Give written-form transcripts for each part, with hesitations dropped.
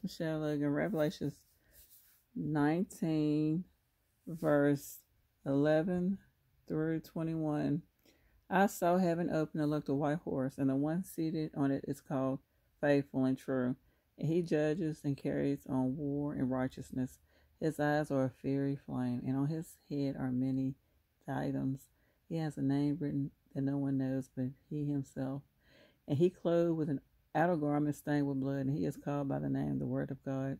Michelle Logan, Revelation 19, verse 11 through 21. I saw heaven open and looked a white horse, and the one seated on it is called Faithful and True. And he judges and carries on war and righteousness. His eyes are a fiery flame, and on his head are many diadems. He has a name written that no one knows but he himself. And he clothed with an outer garment stained with blood, and he is called by the name, the Word of God.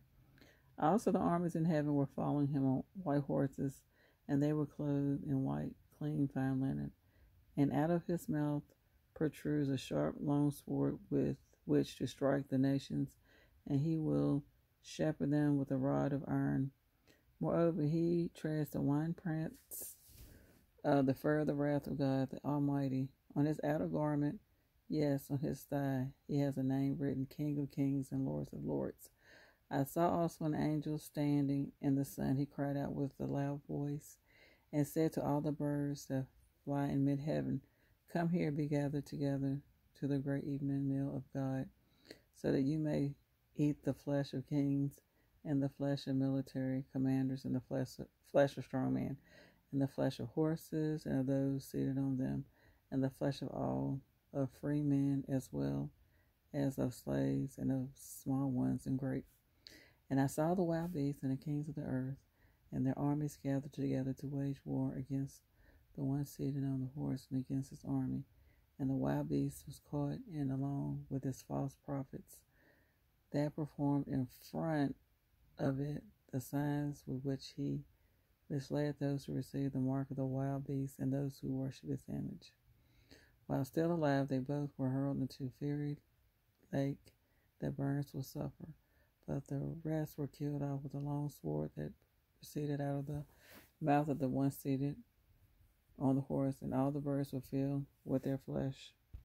Also the armies in heaven were following him on white horses, and they were clothed in white, clean, fine linen. And out of his mouth protrudes a sharp, long sword with which to strike the nations, and he will shepherd them with a rod of iron. Moreover, he treads the winepress of the fur of the wrath of God, the Almighty. On his outer garment, yes, on his thigh, he has a name written, King of Kings and Lords of Lords. I saw also an angel standing in the sun. He cried out with a loud voice and said to all the birds that fly in mid-heaven, come here, be gathered together to the great evening meal of God, so that you may eat the flesh of kings, and the flesh of military commanders, and the flesh of strong men, and the flesh of horses, and of those seated on them, and the flesh of all, of free men as well as of slaves, and of small ones and great. And I saw the wild beasts and the kings of the earth, and their armies gathered together to wage war against the one seated on the horse and against his army. And the wild beast was caught in along with his false prophets that performed in front of it the signs with which he misled those who received the mark of the wild beast and those who worship his image. While still alive, they both were hurled into fiery lake that burns with sulfur. But the rest were killed off with a long sword that proceeded out of the mouth of the one seated on the horse, and all the birds were filled with their flesh.